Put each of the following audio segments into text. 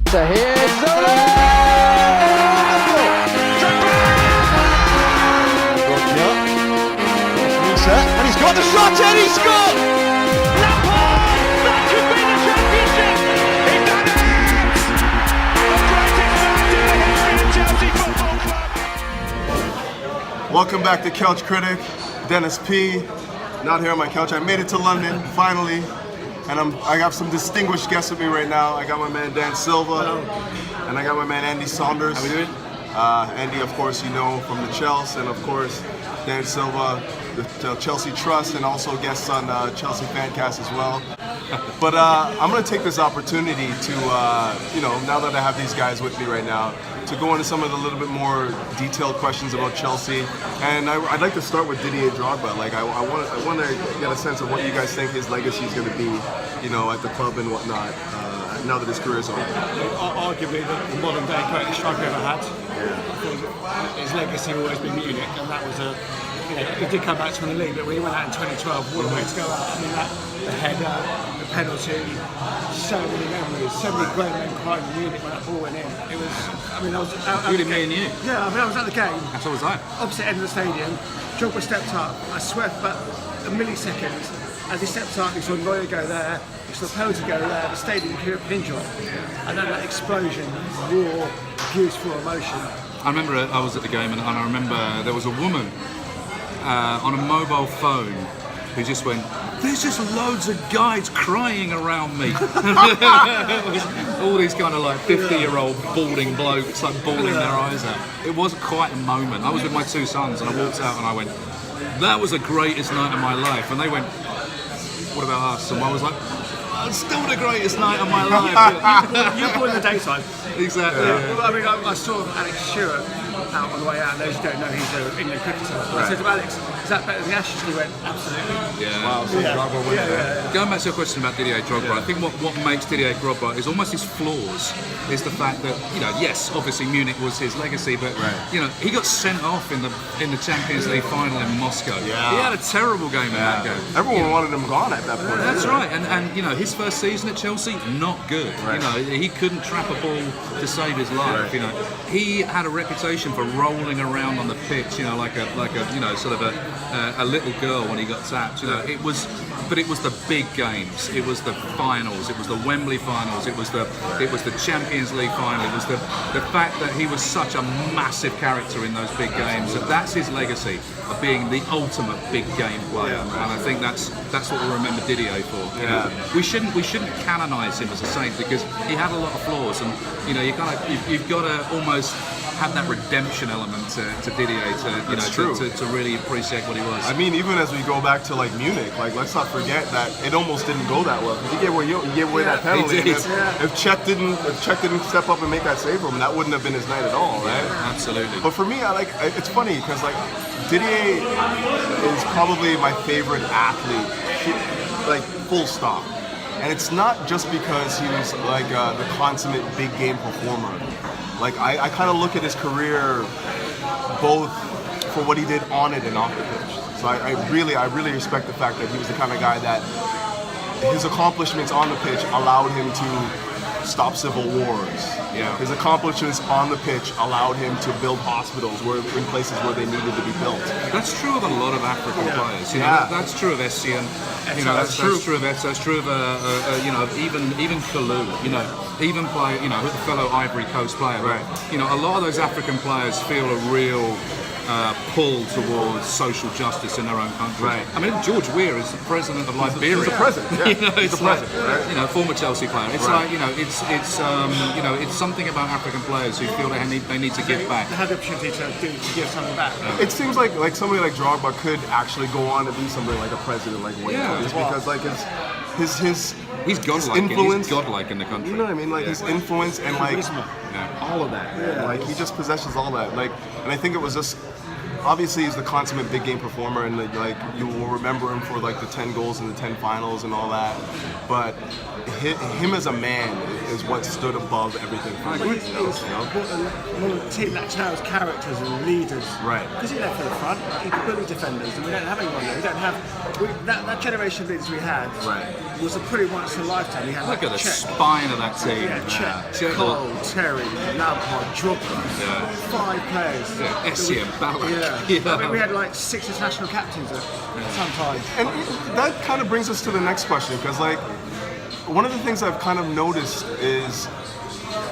So here's Zola! And he's got the shot and he scored! Lampard! That could be the championship! He done it! The greatest man in Chelsea Football Club. Welcome back to Couch Critic. Dennis P. Not here on my couch. I made it to London finally, and I have some distinguished guests with me right now. I got my man Dan Silva, and I got my man Andy Saunders. How we doing? Andy, of course, you know from the Chelsea, and of course Dan Silva, the Chelsea Trust, and also guests on Chelsea Fancast as well. But I'm going to take this opportunity to, now that I have these guys with me right now, to go into some of the little bit more detailed questions about Chelsea. And I'd like to start with Didier Drogba. Like, I want to get a sense of what you guys think his legacy is going to be, at the club and whatnot, now that his career is over. Arguably the modern day greatest striker ever had. Yeah. I think his legacy will always be Munich, and that was he did come back to win the league, but when he went out in 2012, what a way to go out. I mean, the header, the penalty, so many memories, so many great men crying in Munich when that ball went in. It was, I was out You did me and you. Yeah, I was at the game. That's what was I. Opposite end of the stadium, Drogba stepped up. I swear for about a millisecond, as he stepped up, he saw Neuer go there, he saw penalty go there, the stadium could have been joy. And then that explosion, raw, beautiful emotion. I remember I was at the game and I remember there was a woman on a mobile phone who just went, "There's just loads of guys crying around me." All these kind of like 50-year-old balding blokes like bawling their eyes out. It was quite a moment. I was with my two sons and I walked out and I went, "That was the greatest night of my life." And they went, "What about us?" And I was like, "It's still the greatest night of my life." You're born in the daytime. Exactly. Yeah. Well, I mean, I saw Alex Stewart out on the way out, and those who don't know, he's an England cricketer. I said to Alex, "Is that better than the Ashes?" He went, "Absolutely." Yeah. Wow, so Drogba went there. Going back to your question about Didier Drogba, I think what makes Didier Drogba is almost his flaws is the fact that, yes, obviously Munich was his legacy, but he got sent off in the Champions League final in Moscow. Yeah. He had a terrible game in that game. Everyone wanted him gone at that point. That's right, and his first season at Chelsea, not good. Right. He couldn't trap a ball to save his life. Right. He had a reputation for rolling around on the pitch, like a sort of a little girl when he got tapped. But it was the big games. It was the finals. It was the Wembley finals. It was the Champions League final. It was the fact that he was such a massive character in those big games. That's his legacy of being the ultimate big game player. Yeah. And I think that's what we'll remember Didier for. We shouldn't canonise him as a saint because he had a lot of flaws, and you've got to almost have that redemption element to Didier to really appreciate what he was. I mean, even as we go back to Munich, let's not forget that it almost didn't go that well. He gave away that penalty. He did. If Cech didn't step up and make that save for him, that wouldn't have been his night at all, right? Yeah, absolutely. But for me, it's funny because Didier is probably my favorite athlete, full stop. And it's not just because he was the consummate big game performer. I kind of look at his career both for what he did on it and off the pitch. So I really respect the fact that he was the kind of guy that his accomplishments on the pitch allowed him to stop civil wars. Yeah. His accomplishments on the pitch allowed him to build hospitals in places where they needed to be built. That's true of a lot of African players. That's true of Essien. That's true of Eto'o. That's true of even Kalou. Even a fellow Ivory Coast player. Right. A lot of those African players feel a real pull towards social justice in their own country. Right. I mean, George Weah is the president of Liberia. He's the president. Yeah. He's the president. Right? Former Chelsea player. It's Right. it's something about African players who feel they need to give back. They had the opportunity to give something back. It seems like somebody like Drogba could actually go on to be something like a president, just because his He's godlike. influence, He's godlike in the country. You know what I mean? His influence and all of that. Yeah. He just possesses all that. And I think it was just. Obviously, he's the consummate big game performer, and you will remember him for the 10 goals in the 10 finals and all that. But him as a man is what stood above everything. I agree. One of the team that's now as characters and leaders. Right. Because he left for the front, he could bully defenders, and we don't have anyone there. We don't have that generation of leaders we had. Right. was a pretty once in a lifetime. He had Look at the Cech. spine of that team. Yeah, Cech, Cole, Terry, Lampard, Drogba, 5 players. Yeah, Essie and Ballack. Yeah. I mean, we had like 6 international captains at some time. And that kind of brings us to the next question, because like one of the things I've kind of noticed is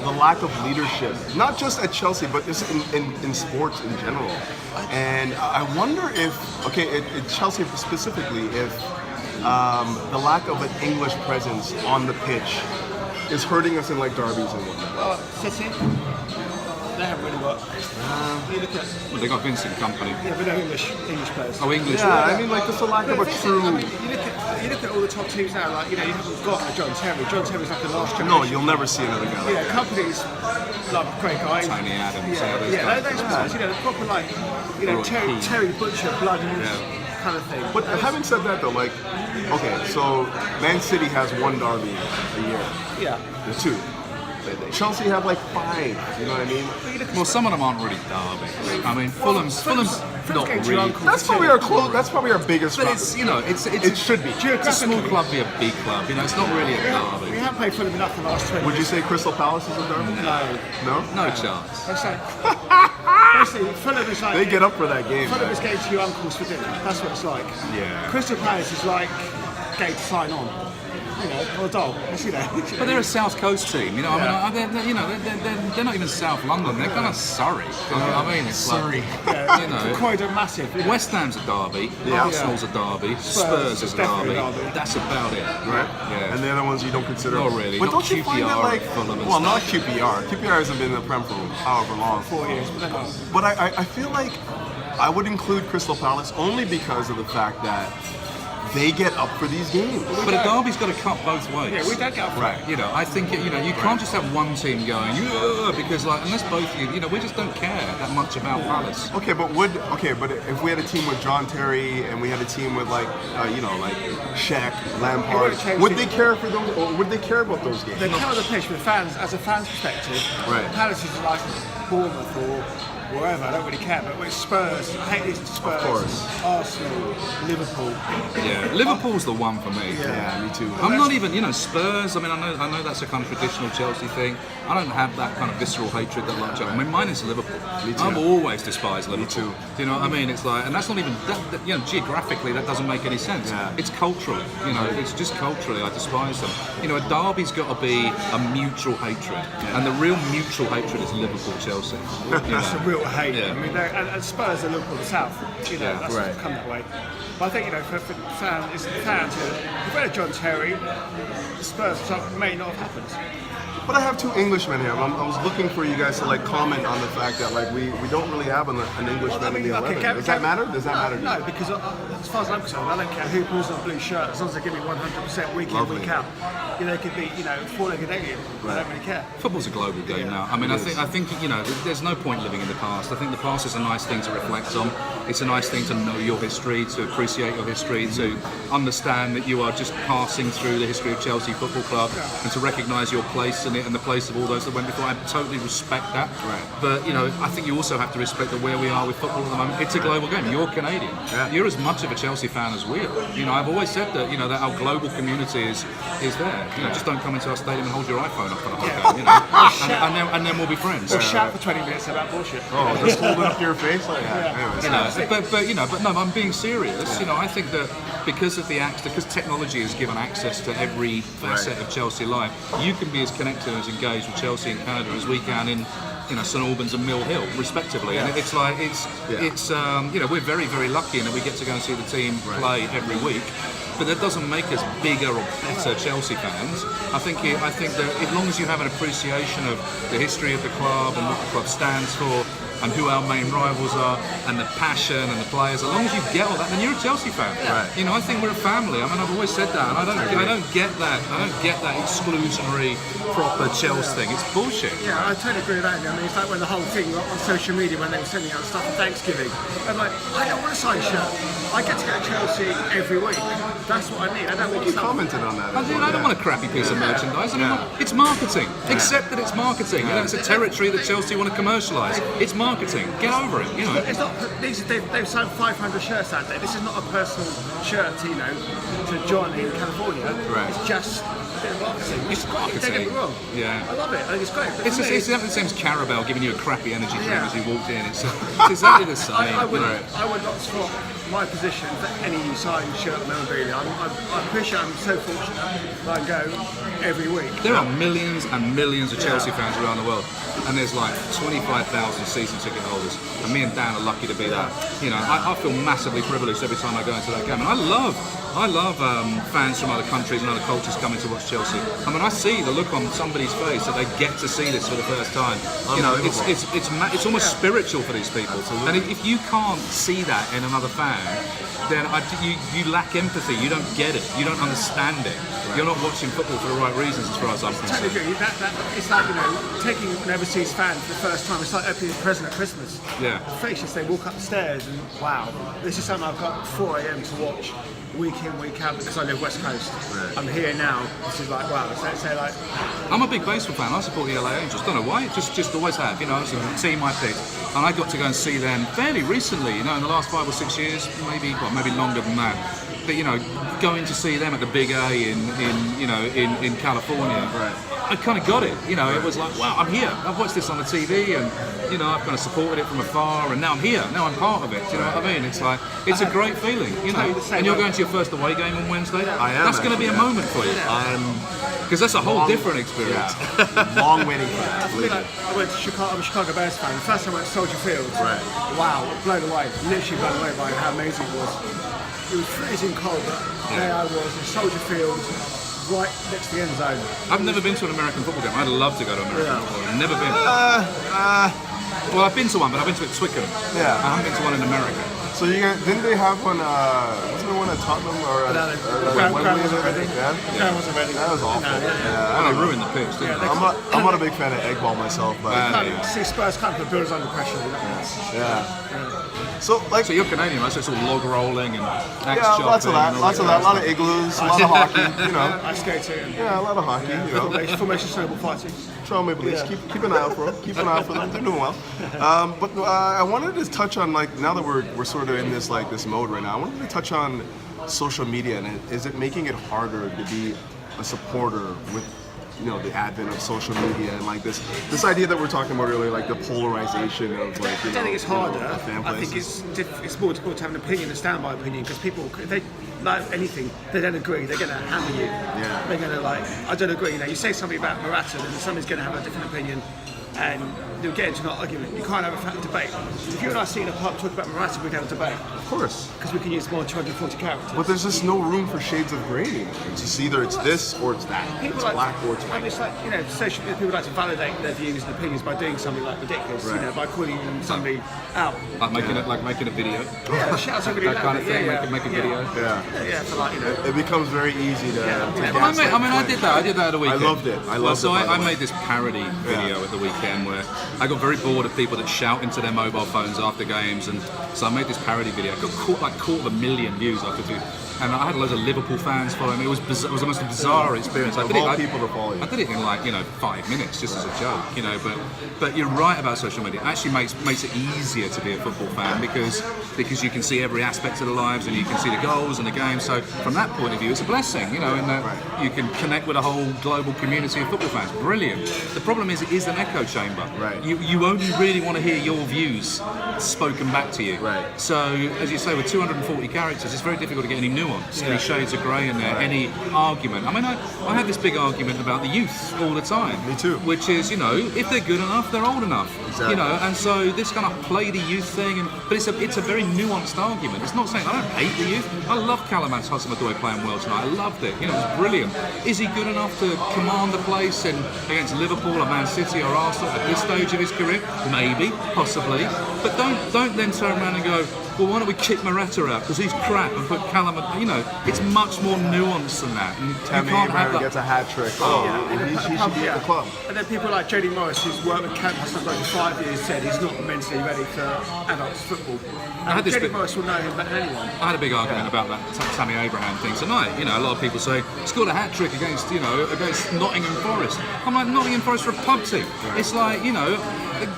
the lack of leadership, not just at Chelsea, but just in sports in general. And I wonder if, at Chelsea specifically, if the lack of an English presence on the pitch is hurting us in like derbies and whatnot. Well, City, they haven't really got. You look at, Well, they got Vincent Company. yeah, but no English players. Oh, English. Yeah, I mean like just a lack of a true. I mean, you look at all the top teams now. Like you haven't got a John Terry. John Terry's like the last generation. No, you'll never see another guy like that. Companies like a great guy. Tony Adams. Those Yeah, guys. those guys. The proper like Roy Keane. Terry Butcher, blood and kind of thing. But having said that though, like, okay, so Man City has 1 derby a year. yeah. There's 2. Chelsea have like 5. You know what I mean? Well, some of them aren't really derbies. I mean, Fulham's not going to your really. uncle. That's probably our close. That's probably our biggest. But it's It should be. It's a small club via a big club. It's not really a We derby. haven't played Fulham enough in the last 20 Would you say Crystal Palace is a derby? No. No. No chance. That's like, basically, Fulham is like. They get up for that game. Fulham man. is going to your uncle's for dinner. That's what it's like. Yeah. Crystal Palace is like going to sign on. Or a dog. But they're a South Coast team. I mean, they're not even South London. They're kind of Surrey. I mean, it's Surrey. like, Quite a massive. West Ham's a derby. Yeah. Arsenal's a derby. Spurs is a definitely derby. a derby. That's about it. Right. Yeah. And the other ones you don't consider. Not really. But Not don't you find that QPR like, and Fulham and well, not stuff. QPR. QPR hasn't been in the Prem for however long. 4 years, but they're not. But I feel like I would include Crystal Palace only because of the fact that they get up for these games. But a derby's got to cut both ways. Yeah, we don't get up for Right. it. I think you can't just have one team going, because like unless both we just don't care that much about Palace. Okay, but if we had a team with John Terry and we had a team with like Shaq, Lampard, would they care for those? Or would they care about those games? They come on the pitch with fans, as a fan's perspective. Right. Palace is like Bournemouth or wherever, I don't really care. But with Spurs, I hate these Spurs, Of course. Arsenal, Liverpool. Yeah, Liverpool's the one for me. Yeah, me too. I'm not even, Spurs. I mean, I know that's a kind of traditional Chelsea thing. I don't have that kind of visceral hatred that a lot of Chelsea. I mean, mine is Liverpool. Me too. I've always despised Liverpool. too. Do you know what I mean? It's like, and that's not even geographically that doesn't make any sense. Yeah. It's culturally, it's just culturally I despise them. A derby's got to be a mutual hatred, and the real mutual hatred is Liverpool-Chelsea. That's a real hate. Yeah. I mean, and Spurs are Liverpool the South. That's right. come that way. But I think for fans, if we had John Terry, Spurs may not have happened. But I have 2 Englishmen here. I was looking for you guys to like comment on the fact that like we don't really have an Englishman in the 11. Does that matter? Does that matter? No, because as far as I'm concerned, I don't care who pulls on a blue shirt as long as they give me 100% week in, Lovely. week out. They could be, 4-legged alien. I don't really care. Football's a global game now. I mean, I think there's no point living in the past. I think the past is a nice thing to reflect on. It's a nice thing to know your history, to appreciate your history, to understand that you are just passing through the history of Chelsea Football Club, and to recognise your place in it and the place of all those that went before. I totally respect that. Right. But I think you also have to respect that where we are with football at the moment. It's a global game. You're Canadian. Yeah. You're as much of a Chelsea fan as we are. I've always said that that our global community is there. Just don't come into our stadium and hold your iPhone up for the whole game. And then we'll be friends. Or shout for 20 minutes about bullshit. Oh, just hold it up to your face? Like, anyways. But I'm being serious. I think that because technology has given access to every facet of Chelsea life, you can be as connected and as engaged with Chelsea in Canada as we can in St Albans and Mill Hill, respectively. And it's like we're very, very lucky in that we get to go and see the team play every week. But that doesn't make us bigger or better Chelsea fans. I think that as long as you have an appreciation of the history of the club and what the club stands for, and who our main rivals are, and the passion and the players. As long as you get all that, then you're a Chelsea fan. Right. I think we're a family. I mean, I've always said that, and I don't get that. I don't get that exclusionary, proper Chelsea thing. It's bullshit. Yeah, I totally agree with that. I mean, it's like when the whole thing on social media when they were sending out stuff for Thanksgiving. I'm like, I don't want a signed shirt. I get to get Chelsea every week. That's what I need. I don't want You stuff. commented on that. I don't want a crappy piece of merchandise. I mean, it's marketing. Accept that it's marketing. It's a territory that Chelsea want to commercialise. It's marketing. marketing. Get over it. You know. It's not. They've sold 500 shirts that day. This is not a personal shirt, you know, to Johnny in California. Right. It's just a bit of marketing. It's marketing. Don't get me wrong. Yeah. I love it. I think it's great. But It's for me, exactly the same as Carabao giving you a crappy energy drink Yeah. as you walked in. It's exactly the same. I would you know. not swap my position for any signed shirt memorabilia. I appreciate. I'm so fortunate that I go every week. There are millions and millions of Chelsea fans around the world, and there's like 25,000 season ticket holders, and me and Dan are lucky to be that. You know, I feel massively privileged every time I go into that game, and I love fans from other countries and other cultures coming to watch Chelsea. I mean, I see the look on somebody's face that they get to see this for the first time. You know, it's almost spiritual for these people. And if you can't see that in another fan, then you lack empathy. You don't get it. You don't understand it. You're not watching football for the right reasons, as far as I'm concerned. Totally agree. It's like, you know, taking an overseas fan for the first time. It's like opening a present at Christmas. Yeah. Faces, they walk up the stairs and wow, this is something I've got at 4 a.m. to watch week in, week out because I live West Coast. Right. I'm here now. This is like wow. Let's say like I'm a big baseball fan. I support the LA Angels. Don't know why. Just always have. You know, it's a team I picked, and I got to go and see them fairly recently. You know, in the last 5 or 6 years, maybe longer than that. But you know, going to see them at the Big A in California, I kind of got it. You know, it was like, wow, I'm here. I've watched this on the TV, and you know, I've kind of supported it from afar, and now I'm here. Now I'm part of it. Do you know what I mean? It's like it's a great feeling. You know, and you're going to your first away game on Wednesday. I am. That's going to be a moment for you. Because that's a whole different experience. Yeah. Long waiting for that. I feel like I went to Chicago. I'm a Chicago Bears fan. The first time I went to Soldier Field. Right. Wow, blown away. Literally blown away by how amazing it was. It was freezing cold, but there I was in Soldier Field, right next to the end zone. I've never been to an American football game. I'd love to go to American football. I've never been. Well, I've been to one, but I've been to it at Twickenham. Yeah. I haven't been to one in America. So didn't they have one? Wasn't there one at Tottenham or Ground wasn't ready. Yeah? Ground wasn't ready. That was awful. No, Yeah. They ruined the pitch, didn't they? I'm not a big fan of egg ball myself, but See, Spurs can't put builders under pressure. yeah. So like, So you're Canadian, right? So it's all log rolling and axe yeah, lots of that, chopping and all lots of that, a lot of igloos, a lot of hockey, you know. I skate too. Yeah, a lot of hockey, you know. Formation snowball fighting. Toronto Maple Leafs, keep an eye out for them. Keep an eye out for them. They're doing well. But I wanted to touch on, like, now that we're sort of in this mode right now, I wanted to touch on social media, and is it making it harder to be a supporter with, you know, the advent of social media and like this idea that we're talking about earlier, like the polarization of like. I don't think it's harder. Fan I think places. it's more difficult to have an opinion and stand by opinion because people, if they like anything, they don't agree, they're going to hammer you. Yeah. They're going to like, I don't agree. You know, you say something about Morata, then somebody's going to have a different opinion, and you'll get into an argument. You can't have a fact debate. If you and I sit in a pub talk about Morata, we can have a debate Of course. because we can use more than 240 characters. But there's just no room for shades of grey anymore. It's just either it's this or it's that. It's black or it's I white. mean, it's like, you know, social media, people like to validate their views and opinions by doing something like ridiculous, Right. you know, by calling somebody out. Like making a video. Yeah, shout somebody That kind of thing. Yeah, Make a video. Yeah. for like, you know. It becomes very easy to gaslight. I did that at the weekend. I loved it. I made this parody video at the weekend where I got very bored of people that shout into their mobile phones after games, and so I made this parody video. I got caught 250,000 views after 2. And I had loads of Liverpool fans following me. It was bizarre, it was the most bizarre experience. I did it in like 5 minutes just as a joke, you know. But you're right about social media. It actually makes it easier to be a football fan because you can see every aspect of the lives and you can see the goals and the game. So from that point of view, it's a blessing, you know, in that you can connect with a whole global community of football fans. Brilliant. The problem is it is an echo chamber. Right. You only really want to hear your views spoken back to you. Right. So as you say, with 240 characters, it's very difficult to get any nuance, any shades of grey in there, any argument. I mean, I have this big argument about the youth all the time. Me too. Which is, you know, if they're good enough, they're old enough. Exactly. You know, and so this kind of play the youth thing, but it's a very nuanced argument. It's not saying I don't hate the youth. I love Calaman Hudson-Odoi playing well tonight. I loved it. You know, it was brilliant. Is he good enough to command the place against Liverpool or Man City or Arsenal at this stage of his career? Maybe, possibly. But don't then turn around and go, well, why don't we kick Morata out because he's crap and put Callum, you know, it's much more nuanced than that. And Tammy you can't have Abraham that. gets a hat trick. He should be at the club. And then people like Jody Morris, who's worked with Camp for 5 years, said he's not mentally ready for adults football. had this Jody bit- Morris will know him better than anyone. I had a big argument about that Tammy Abraham thing tonight. You know, a lot of people say scored a hat trick against Nottingham Forest. I'm like, Nottingham Forest are a pub team. It's like, you know,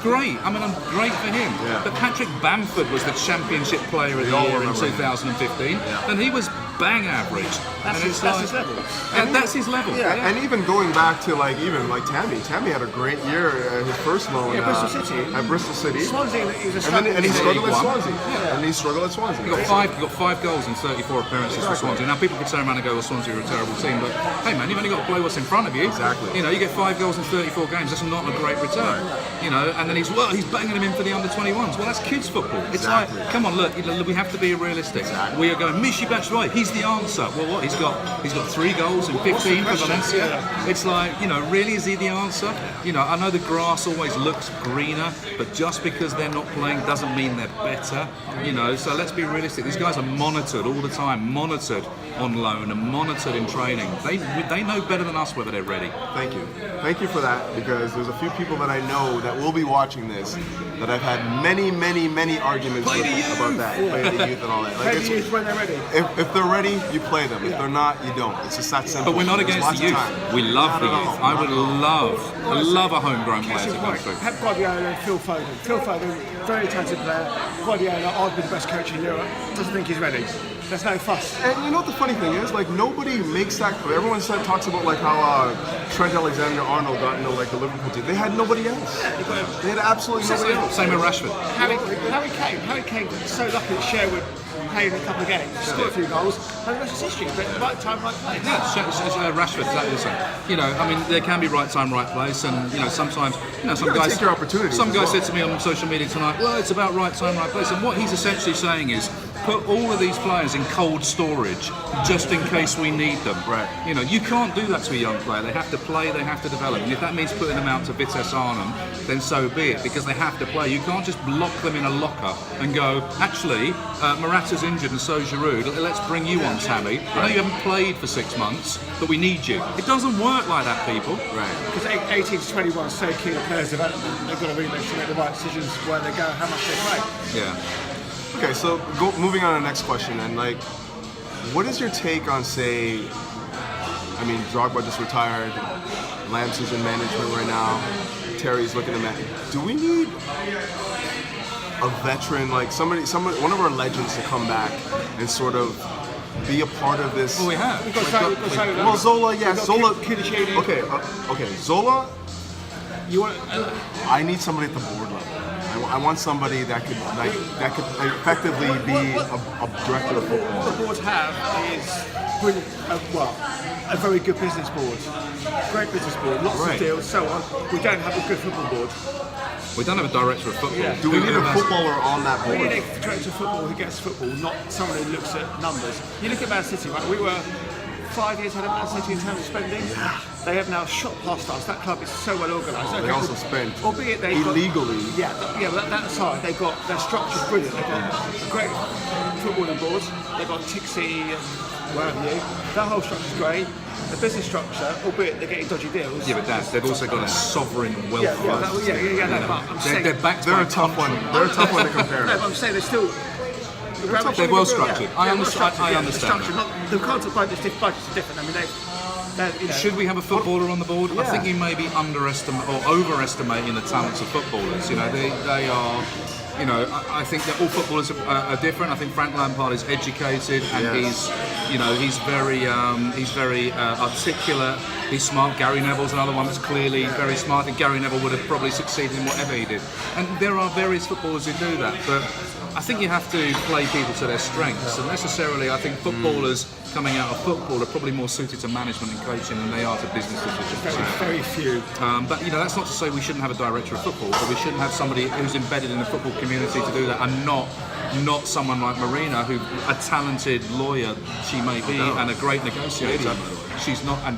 great. I mean, I'm great for him. Yeah. But Patrick Bamford was the Championship Player of the all Year in remember him. 2015, and he was bang average. That's and his level. And that's his level. Yeah, and even going back to Tammy had a great year his first loan Bristol City. at Bristol City. Swansea, he was a And he struggled at League One. Swansea. Yeah. And he struggled at Swansea. He got five goals in 34 appearances for Swansea. Now people could turn around and go, well, Swansea are a terrible team, but hey man, you've only got to play what's in front of you. Exactly. You know, you get 5 goals in 34 games, that's not a great return. You know, and then he's banging them in for the under-21s. Well, that's kids football. It's Exactly. like, come on, look, we have to be realistic. Exactly. We are going, Michy Batshuayi, he's the answer. Well, what? He's got 3 goals in 15 for Valencia. It's like, you know, really, is he the answer? You know, I know the grass always looks greener, but just because they're not playing doesn't mean they're better. You know, so let's be realistic. These guys are monitored all the time, monitored on loan and monitored in training. They know better than us whether they're ready. Thank you for that, because there's a few people that I know that will be watching this that I've had many arguments Play with the youth. about that. Play the youth and all that. Like, Play the it's- youth when they're ready. if they're ready, you play them. If they're not, you don't. It's just that simple. But we're not There's against lots the of youth. time. We love the Not at youth. all. I would love a homegrown player Case to in go point, through. Pep Guardiola and Phil Foden. Phil Foden, very talented player. Guardiola, arguably the best coach in Europe, doesn't think he's ready. There's no fuss. And you know what the funny thing is? Like, nobody makes that. Everyone talks about like how Trent Alexander-Arnold got into like the Liverpool team. They had nobody else. They had absolutely nobody else. Same with Rashford. Harry Kane was so lucky that Sherwood played in a couple of games, scored a few goals, and the rest is history. But right time, right place. Yeah, Rashford, exactly the same. You know, I mean, there can be right time, right place, and you know, sometimes, you know, some gotta guys. take your opportunities Some as guy well. said to me on social media tonight, "Well, it's about right time, right place," and what he's essentially saying is, put all of these players in cold storage just in case we need them. Right. You know, you can't do that to a young player. They have to play, they have to develop, and if that means putting them out to Vitesse Arnhem, then so be it, because they have to play. You can't just lock them in a locker and go, actually, Morata's injured and so's Giroud. Let's bring you on, Tammy. I know you haven't played for 6 months, but we need you. It doesn't work like that, people. Right. Because 18 to 21 is so key to players' development. They've got to really make sure they make the right decisions where they go, how much they play. Yeah. Okay, so moving on to the next question, and like, what is your take on, say, I mean, Drogba just retired, Lamps is in management right now, Terry's looking to manage. Do we need a veteran, like somebody, one of our legends to come back and sort of be a part of this? Well, we have. We've got Zola. Well, Zola, yeah, We've got Zola. Kilichini. Okay, Zola. You want? I need somebody at the board level. I want somebody that could effectively be a director of football. What the boards have is brilliant, a very good business board. Great business board, lots Right. of deals, so on. We don't have a good football board. We don't have a director of football. Yeah. Do we need a footballer on that We board? need a director of football who gets football, not someone who looks at numbers. You look at Man City, right? We were 5 years ahead of Man City in terms of spending. They have now shot past us. That club is so well organised. They also spend albeit they've got- illegally. But that aside, they've got their structure's brilliant. They've got a great footballing board. They've got Tixi and where have you. That whole structure's great. The business structure, albeit they're getting dodgy deals. Yeah, but Dan, they've also got a sovereign wealth fund. no, but I'm saying They're backed They're by a tough one. They're a tough one to compare. No, but I'm saying they're still. They're well structured. I understand The structure, that. not the concept budgets are different. I mean, you know, Should we have a footballer on the board? I think you may be underestimating or overestimating the talents of footballers. You know, they are. You know, I think that all footballers are different. I think Frank Lampard is educated and he's very articulate. He's smart. Gary Neville's another one that's clearly very smart. I think Gary Neville would have probably succeeded in whatever he did. And there are various footballers who do that, but I think you have to play people to their strengths. And necessarily, I think footballers coming out of football are probably more suited to management and coaching than they are to business decisions. very few. But you know, that's not to say we shouldn't have a director of football, but we shouldn't have somebody who's embedded in the football community to do that and not not someone like Marina, who a talented lawyer she may be and a great negotiator. She's not, and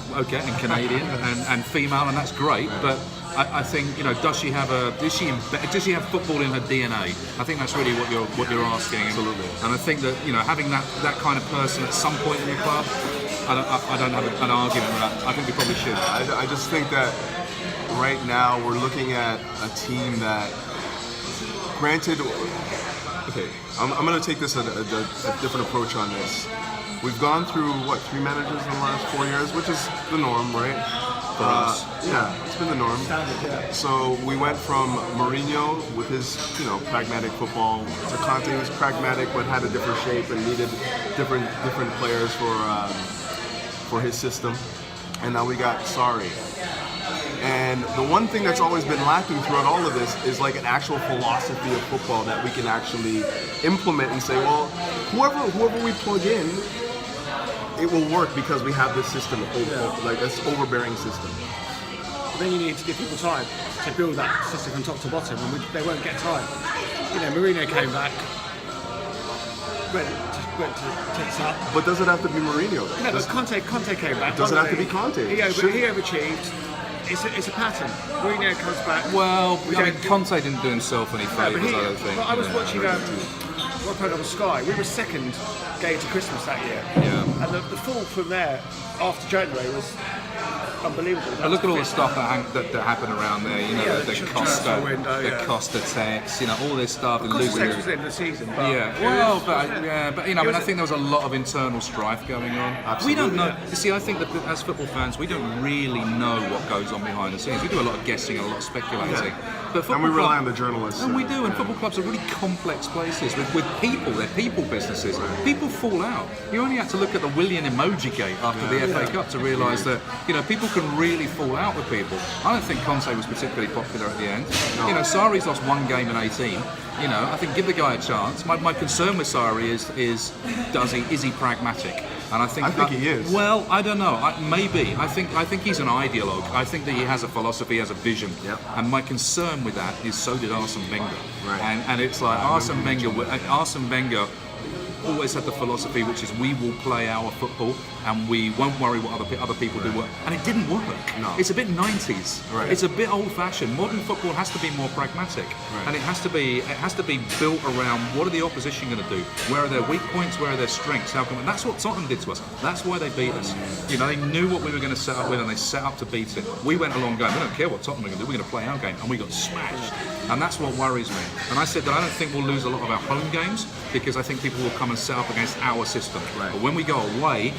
Canadian and female, and that's great. But I think, does she have football in her DNA? I think that's really what you're asking. Absolutely. And I think that having that kind of person at some point in the club, I don't have an argument with that. I think we probably should. I just think that right now we're looking at a team that, granted, okay, I'm going to take this a different approach on this. We've gone through, 3 managers in the last 4 years, which is the norm, right? For us. Yeah, it's been the norm. So we went from Mourinho with his, pragmatic football to Conte, who was pragmatic but had a different shape and needed different players for his system. And now we got Sarri. And the one thing that's always been lacking throughout all of this is like an actual philosophy of football that we can actually implement and say, well, whoever we plug in, it will work because we have this system, like this overbearing system. Then you need to give people time to build that system from top to bottom, and they won't get time. Mourinho came back, went to tits up. But does it have to be Mourinho? No, but Conte came back. Does it have to be Conte? He overachieved. It's a pattern. Mourinho comes back. Well, Conte didn't do himself any favours, I don't think. But I was watching one program on Sky. We were second going to Christmas that year. Yeah. And the fall from there after January was unbelievable. Look at all the stuff that happened around there. The Costa, window, the Costa text. All this stuff. Of course, the was the end of the season. But I think there was a lot of internal strife going on. Absolutely. We don't know. You see, I think that as football fans, we don't really know what goes on behind the scenes. We do a lot of guessing and a lot of speculating. Yeah. But and we rely on the journalists. And we do. And football clubs are really complex places with people. They're people businesses. Right. People fall out. You only had to look at the Willian emoji gate after the FA Cup to realise that people can really fall out with people. I don't think Conte was particularly popular at the end. No. Sarri's lost 1 game in 18. I think give the guy a chance. My concern with Sarri is he pragmatic? And I think he is. Well, I don't know. Maybe. I think he's an ideologue. I think that he has a philosophy, has a vision. Yep. And my concern with that is so did Arsene Wenger. Right. And it's like Arsene Wenger always had the philosophy, which is we will play our football and we won't worry what other people do. And it didn't work. No. It's a bit 90s. Right. It's a bit old-fashioned. Modern football has to be more pragmatic, and it has to be built around what are the opposition going to do, where are their weak points, where are their strengths. And that's what Tottenham did to us. That's why they beat us. They knew what we were going to set up with, and they set up to beat it. We went along going, we don't care what Tottenham are going to do. We're going to play our game, and we got smashed. And that's what worries me. And I said that I don't think we'll lose a lot of our home games because I think people will come and set up against our system. Right. But when we go away,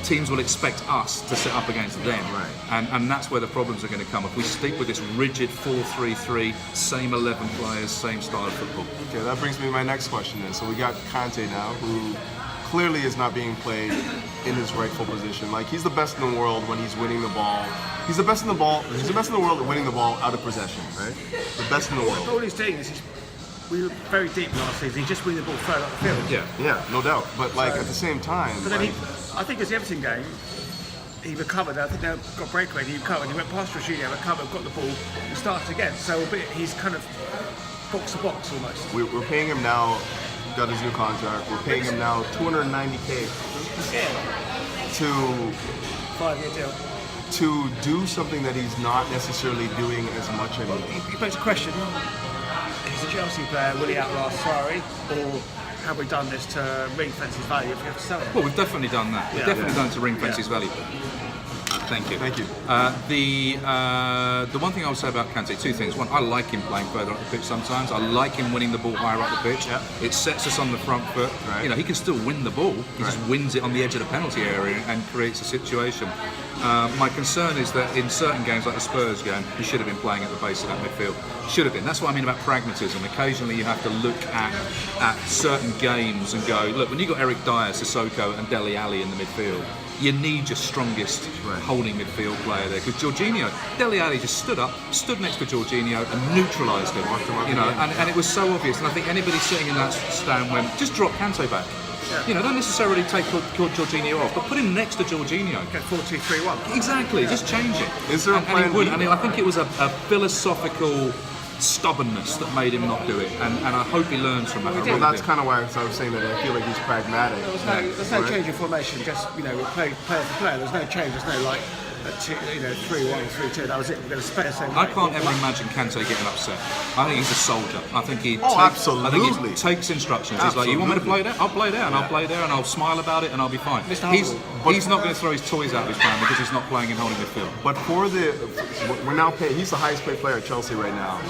teams will expect us to set up against them. Right. And that's where the problems are going to come. If we stick with this rigid 4-3-3, same 11 players, same style of football. Okay, that brings me to my next question then. So we got Conte now, who clearly is not being played in his rightful position. Like, he's the best in the world when he's winning the ball. He's the best in the world at winning the ball out of possession, right? The best in the world. All he's doing is we were very deep last season. He's just winning the ball further up the field. Yeah, no doubt. But at the same time, but then I think it's the Everton game. He recovered. I think they got breakaway. He recovered. He went past Jorginho, recovered, got the ball, and started again. So he's kind of box to box almost. We're paying him now. Got his new contract. We're paying him now $290K to 5-year deal. To do something that he's not necessarily doing as much anymore. He posed a question. He's a Chelsea player. Will he outlast Sarri, or have we done this to ring fence his value if we have to sell him? Well, we've definitely done that. We've definitely done it to ring fence his value. Thank you. Thank you. The one thing I would say about Conte, 2 things. One, I like him playing further up the pitch sometimes. I like him winning the ball higher up the pitch. Yeah. It sets us on the front foot. Right. He can still win the ball. He just wins it on the edge of the penalty area and creates a situation. My concern is that in certain games, like the Spurs game, he should have been playing at the base of that midfield. Should have been. That's what I mean about pragmatism. Occasionally you have to look at certain games and go, look, when you've got Eric Dyer, Sissoko and Dele Alli in the midfield, you need your strongest holding midfield player there. Because Dele Alli just stood next to Jorginho and neutralised him. And it was so obvious. And I think anybody sitting in that stand went, just drop Conte back. Yeah. Don't necessarily take Jorginho off, but put him next to Jorginho. Get 4-2-3-1. Exactly, just change it. Is there a plan B? I think it was a philosophical stubbornness that made him not do it, and I hope he learns from that. Well, that's kind of why I was saying that I feel like he's pragmatic. There's no change in formation. Just player for player. There's no change. There's no like. 3-1, 3-2. That was it. We're going to spend the same. I can't ever imagine Conte getting upset. I think he's a soldier. I think he. Absolutely. I think he takes instructions. He's like, you want me to play there? I'll play there, and I'll play there, and I'll smile about it, and I'll be fine. He's not going to throw his toys out of his plan because he's not playing in holding midfield. But we're now paying. He's the highest paid player at Chelsea right now,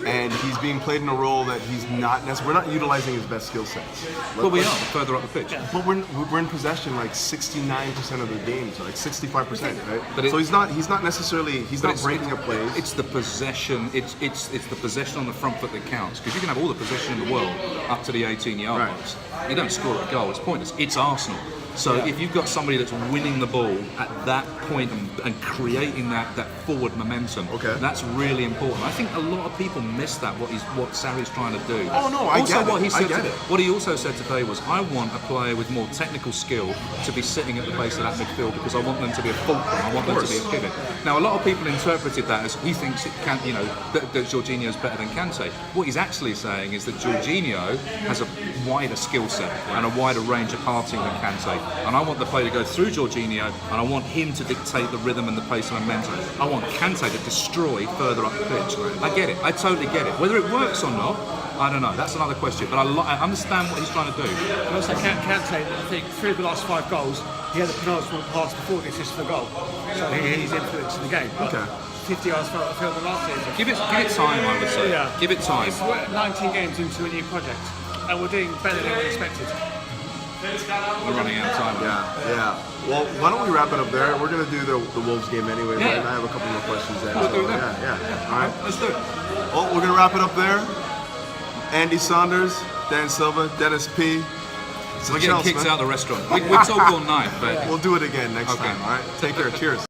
and he's being played in a role that he's not. We're not utilizing his best skill sets. Well, we are further up the pitch. But we're in possession like 69% of the games, or like 65%, right? But so he's not necessarily breaking up plays. It's the possession. It's the possession on the front foot that counts, because you can have all the possession in the world up to the 18-yard box. You don't score a goal. It's pointless. It's Arsenal. So if you've got somebody that's winning the ball at that point and creating that forward momentum, that's really important. I think a lot of people miss that, what Sarri's trying to do. Oh no, I get it. What he also said today was, I want a player with more technical skill to be sitting at the base of that midfield, because I want them to be a fulcrum. I want them to be a pivot. Now, a lot of people interpreted that as he thinks it can, that Jorginho's better than Conte. What he's actually saying is that Jorginho has a wider skill set and a wider range of passing than Conte. And I want the play to go through Jorginho, and I want him to dictate the rhythm and the pace and momentum. I want Conte to destroy further up the pitch. I get it. I totally get it. Whether it works or not, I don't know. That's another question. But I understand what he's trying to do. And also, Conte, I think 3 of the last 5 goals, he had a penultimate pass before the assist for goal. So he's influencing the game. 50 yards further field than last season. Give it time, I would say. Yeah. Give it time. We're 19 games into a new project, and we're doing better than we expected. We're running out of time. Yeah. Well, why don't we wrap it up there? We're going to do the Wolves game anyway, right? And I have a couple more questions there. We'll do that. Yeah. All right. Let's do it. Well, we're going to wrap it up there. Andy Saunders, Dan Silva, Dennis P. We're getting kicked out of the restaurant. We talk all night, but we'll do it again next time. All right. Take care. Cheers.